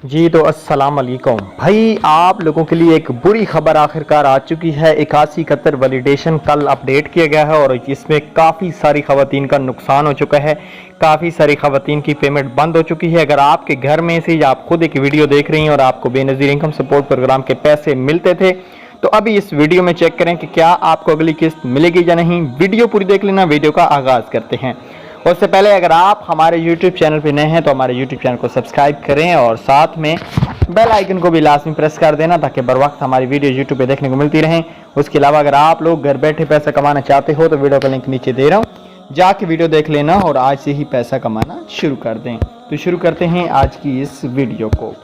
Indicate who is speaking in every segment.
Speaker 1: जी तो अस्सलाम वालेकुम भाई, आप लोगों के लिए एक बुरी खबर आखिरकार आ चुकी है। 8171 वैलिडेशन कल अपडेट किया गया है और इसमें काफ़ी सारी खवातीन का नुकसान हो चुका है। काफ़ी सारी खवातीन की पेमेंट बंद हो चुकी है। अगर आपके घर में से आप खुद एक वीडियो देख रही हैं और आपको बेनज़ीर इनकम सपोर्ट प्रोग्राम के पैसे मिलते थे, तो अभी इस वीडियो में चेक करें कि क्या आपको अगली किस्त मिलेगी या नहीं। वीडियो पूरी देख लेना। वीडियो का आगाज़ करते हैं। उससे पहले अगर आप हमारे YouTube चैनल पर नए हैं तो हमारे YouTube चैनल को सब्सक्राइब करें और साथ में बेल आइकन को भी लाजमी प्रेस कर देना ताकि बर वक्त हमारी वीडियो YouTube पे देखने को मिलती रहें। उसके अलावा अगर आप लोग घर बैठे पैसा कमाना चाहते हो तो वीडियो का लिंक नीचे दे रहा हूँ, जाके वीडियो देख लेना और आज से ही पैसा कमाना शुरू कर दें। तो शुरू करते हैं आज की इस वीडियो को।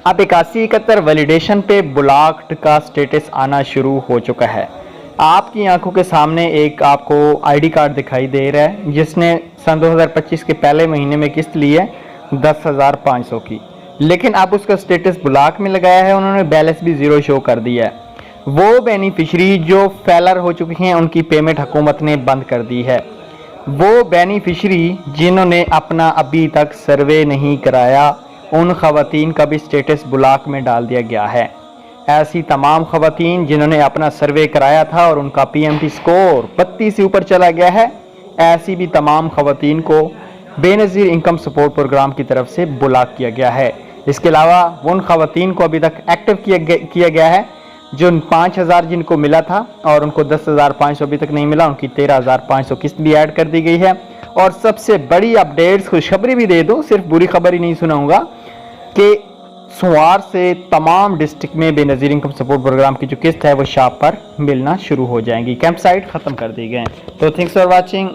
Speaker 1: अब 8171 वैलिडेशन पे ब्लॉक्ड का स्टेटस आना शुरू हो चुका है। आपकी आंखों के सामने एक आपको आईडी कार्ड दिखाई दे रहा है जिसने सन 2025 के पहले महीने में किस्त ली है 10,500 की, लेकिन अब उसका स्टेटस ब्लॉक में लगाया है। उन्होंने बैलेंस भी ज़ीरो शो कर दिया है। वो बेनिफिशरी जो फेलर हो चुके हैं उनकी पेमेंट हुकूमत ने बंद कर दी है। वो बेनिफिशरी जिन्होंने अपना अभी तक सर्वे नहीं कराया उन खवातीन का भी स्टेटस ब्लॉक में डाल दिया गया है। ऐसी तमाम खवातीन जिन्होंने अपना सर्वे कराया था और उनका PMT स्कोर 32 से ऊपर चला गया है, ऐसी भी तमाम खवातीन को बेनज़ीर इनकम सपोर्ट प्रोग्राम की तरफ से ब्लॉक किया गया है। इसके अलावा उन खवातीन को अभी तक एक्टिव किया गया है जो 5,000 जिनको मिला था और उनको 10,500 अभी तक नहीं मिला, उनकी 13,500 किस्त भी ऐड कर दी गई है। और सबसे बड़ी अपडेट्स खुशखबरी भी दे दूँ, सिर्फ बुरी खबर ही नहीं सुनाऊंगा कि सोमवार से तमाम डिस्ट्रिक्ट में बेनज़ीर इनकम सपोर्ट प्रोग्राम की जो किस्त है वो शॉप पर मिलना शुरू हो जाएंगी। कैंप साइट ख़त्म कर दी गए। तो थैंक्स फॉर वाचिंग।